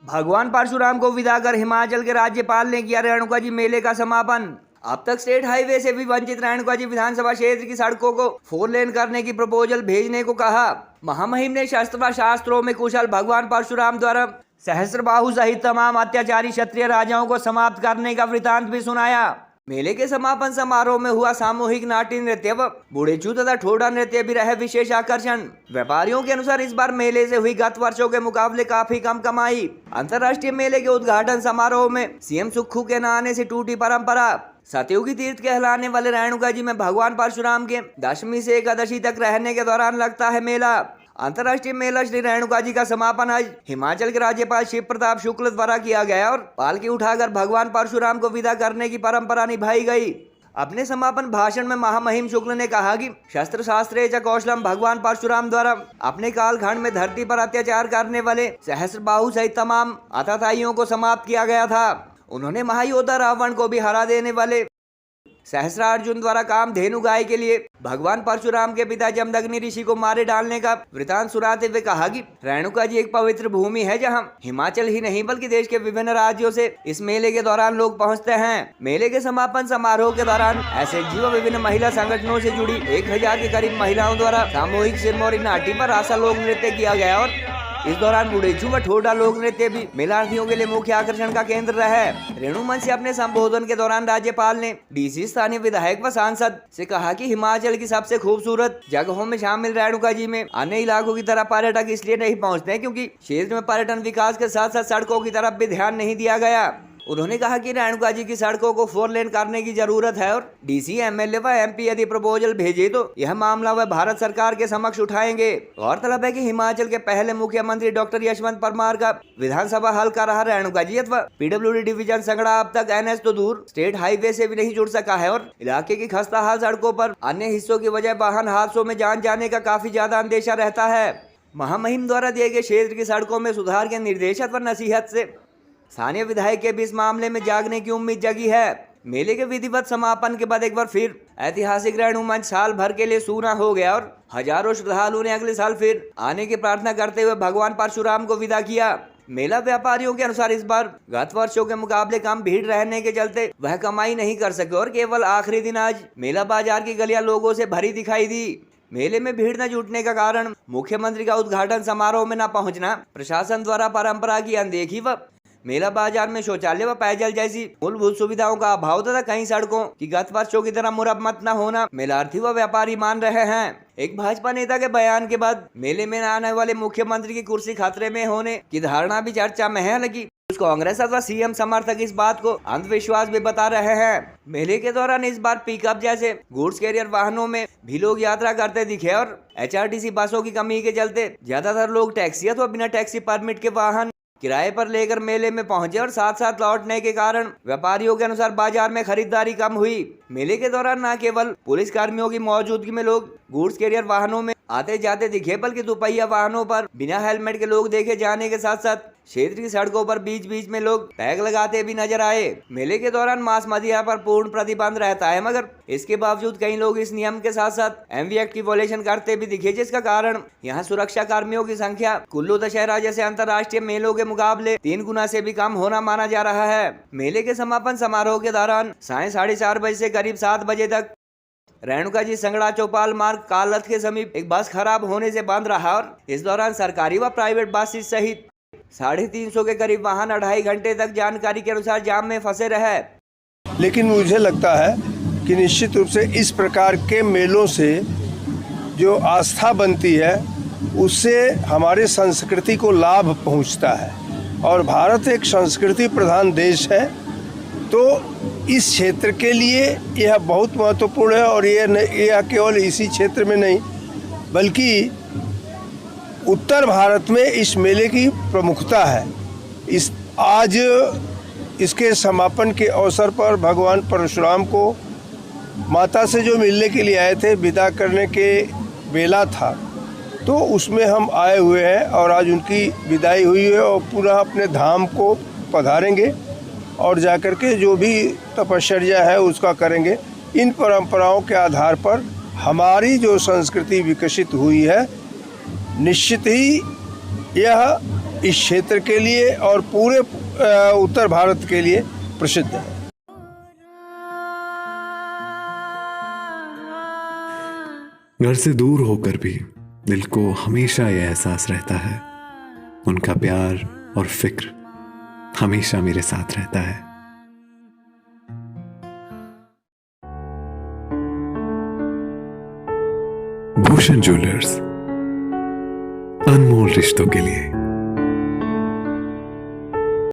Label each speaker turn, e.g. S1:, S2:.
S1: भगवान परशुराम को विदा कर हिमाचल के राज्यपाल ने किया रेणुका जी मेले का समापन। अब तक स्टेट हाईवे से भी वंचित रेणुका जी विधानसभा क्षेत्र की सड़कों को 4 लेन करने की प्रपोजल भेजने को कहा। महामहिम ने शस्त्र शास्त्रों में कुशल भगवान परशुराम द्वारा सहस्त्रबाहु सहित तमाम अत्याचारी क्षत्रिय राजाओं को समाप्त करने का वृतांत भी सुनाया। मेले के समापन समारोह में हुआ सामूहिक नाट्य नृत्य व बूढ़ेचू तथा ठोडा नृत्य भी रहे विशेष आकर्षण। व्यापारियों के अनुसार इस बार मेले से हुई गत वर्षों के मुकाबले काफी कम कमाई। अंतर्राष्ट्रीय मेले के उद्घाटन समारोह में सीएम सुक्खू के न आने से टूटी परंपरा। सतयुगी तीर्थ कहलाने वाले रेणुका जी में भगवान परशुराम के दशमी से एकादशी तक रहने के दौरान लगता है मेला। अंतर्राष्ट्रीय मेला श्री रेणुका जी का समापन आज हिमाचल के राज्यपाल शिव प्रताप शुक्ल द्वारा किया गया और पालकी उठाकर भगवान परशुराम को विदा करने की परंपरा निभाई गई। अपने समापन भाषण में महामहिम शुक्ल ने कहा कि शस्त्र शास्त्रे च कौशलम भगवान परशुराम द्वारा अपने कालखंड में धरती पर अत्याचार करने वाले सहस्त्रबाहु सहित तमाम अत्याचारियों को समाप्त किया गया था। उन्होंने महायोद्धा रावण को भी हरा देने वाले सहस्त्रार्जुन द्वारा कामधेनु गाय के लिए भगवान परशुराम के पिता जमदग्नि ऋषि को मारे डालने का वृतांत सुनाते हुए कहा कि रेणुका जी एक पवित्र भूमि है जहां हिमाचल ही नहीं बल्कि देश के विभिन्न राज्यों से इस मेले के दौरान लोग पहुंचते हैं। मेले के समापन समारोह के दौरान एसएचजी व विभिन्न महिला संगठनों से जुड़ी 1000 के करीब महिलाओं द्वारा सामूहिक सिरमौरी नाटी पर आशा लोक नृत्य किया गया और इस दौरान बूढ़ेचू व ठोडा लोक नृत्य भी मेलार्थियों के लिए मुख्य आकर्षण का केंद्र रहे। रेणु मंच से अपने संबोधन के दौरान राज्यपाल ने डीसी स्थानीय विधायक व सांसद से कहा कि हिमाचल की सबसे खूबसूरत जगहों में शामिल रेणुका जी में अन्य इलाकों की तरह पर्यटक इसलिए नहीं पहुंचते क्योंकि क्षेत्र में पर्यटन विकास के साथ साथ सड़कों की तरफ भी ध्यान नहीं दिया गया। उन्होंने कहा कि रेणुका जी की सड़कों को 4 लेन करने की जरूरत है और डीसी एमएलए व एमपी यदि प्रपोजल भेजे तो यह मामला वह भारत सरकार के समक्ष उठाएंगे। गौरतलब है कि हिमाचल के पहले मुख्यमंत्री डॉक्टर यशवंत परमार का विधानसभा हल्का रहा रेणुका जी अथवा पीडब्ल्यूडी डिवीजन संगड़ा अब तक एनएच तो दूर स्टेट हाईवे से भी नहीं जुड़ सका है और इलाके की खस्ता हाल सड़कों पर अन्य हिस्सों की वजह वाहन हादसों में जान जाने का काफी ज्यादा अंदेशा रहता है। महामहिम द्वारा दिए गए क्षेत्र की सड़कों में सुधार के निर्देश अथवा नसीहत से स्थानीय विधायक के भी इस मामले में जागने की उम्मीद जगी है। मेले के विधिवत समापन के बाद एक बार फिर ऐतिहासिक रेणु मंच साल भर के लिए सूना हो गया और हजारों श्रद्धालुओं ने अगले साल फिर आने की प्रार्थना करते हुए भगवान परशुराम को विदा किया। मेला व्यापारियों के अनुसार इस बार गत वर्षों के मुकाबले कम भीड़ रहने के चलते वह कमाई नहीं कर सके और केवल आखिरी दिन आज मेला बाजार की गलियां लोगों से भरी दिखाई दी। मेले में भीड़ न जुटने का कारण मुख्यमंत्री का उद्घाटन समारोह में न पहुंचना, प्रशासन द्वारा परंपरा की अनदेखी व मेला बाजार में शौचालय व पेयजल जैसी मूलभूत सुविधाओं का अभाव तथा कई सड़कों की गत वर्षों की तरह मुरम्मत न होना मेलार्थी व व्यापारी मान रहे हैं। एक भाजपा नेता के बयान के बाद मेले में न आने वाले मुख्यमंत्री की कुर्सी खतरे में होने की धारणा भी चर्चा में है। हालांकि कांग्रेस अथवा सीएम समर्थक इस बात को अंधविश्वास भी बता रहे हैं। मेले के दौरान इस बार पिकअप जैसे गुड्स कैरियर वाहनों में भी लोग यात्रा करते दिखे और एचआरटीसी बसों की कमी के चलते ज्यादातर लोग टैक्सी अथवा बिना टैक्सी परमिट के वाहन किराए पर लेकर मेले में पहुंचे और साथ साथ लौटने के कारण व्यापारियों के अनुसार बाजार में खरीदारी कम हुई। मेले के दौरान न केवल पुलिस कर्मियों की मौजूदगी में लोग गुड्स कैरियर वाहनों में आते जाते दिखे बल्कि दोपहिया वाहनों पर बिना हेलमेट के लोग देखे जाने के साथ साथ क्षेत्र की सड़कों पर बीच बीच में लोग टैग लगाते भी नजर आए। मेले के दौरान मांस मदिरा पर पूर्ण प्रतिबंध रहता है मगर इसके बावजूद कई लोग इस नियम के साथ साथ एमवी एक्ट की वॉयलेशन करते भी दिखे, जिसका कारण यहाँ सुरक्षा कर्मियों की संख्या कुल्लू दशहरा जैसे अंतर्राष्ट्रीय मेलों के मुकाबले 3 गुना से भी कम होना माना जा रहा है। मेले के समापन समारोह के दौरान साय 4:30 बजे से करीब 7 बजे तक रेणुका जी संगड़ा चौपाल मार्ग कालथ के समीप एक बस खराब होने से बंद रहा और इस दौरान सरकारी व प्राइवेट बसेस सहित 350 के करीब वाहन 2.5 घंटे तक जानकारी के अनुसार जाम में फंसे रहे।
S2: लेकिन मुझे लगता है कि निश्चित रूप से इस प्रकार के मेलों से जो आस्था बनती है उससे हमारे संस्कृति को लाभ पहुंचता है और भारत एक संस्कृति प्रधान देश है, तो इस क्षेत्र के लिए यह बहुत महत्वपूर्ण है। और यह केवल इसी क्षेत्र में नहीं बल्कि उत्तर भारत में इस मेले की प्रमुखता है। आज इसके समापन के अवसर पर भगवान परशुराम को माता से जो मिलने के लिए आए थे, विदा करने के बेला था, तो उसमें हम आए हुए हैं और आज उनकी विदाई हुई है और पुनः अपने धाम को पधारेंगे और जाकर के जो भी तपश्चर्या है उसका करेंगे। इन परंपराओं के आधार पर हमारी जो संस्कृति विकसित हुई है, निश्चित ही यह इस क्षेत्र के लिए और पूरे उत्तर भारत के लिए प्रसिद्ध है।
S3: घर से दूर होकर भी दिल को हमेशा यह एहसास रहता है, उनका प्यार और फिक्र हमेशा मेरे साथ रहता है। भूषण ज्वेलर्स, अनमोल रिश्तों के लिए।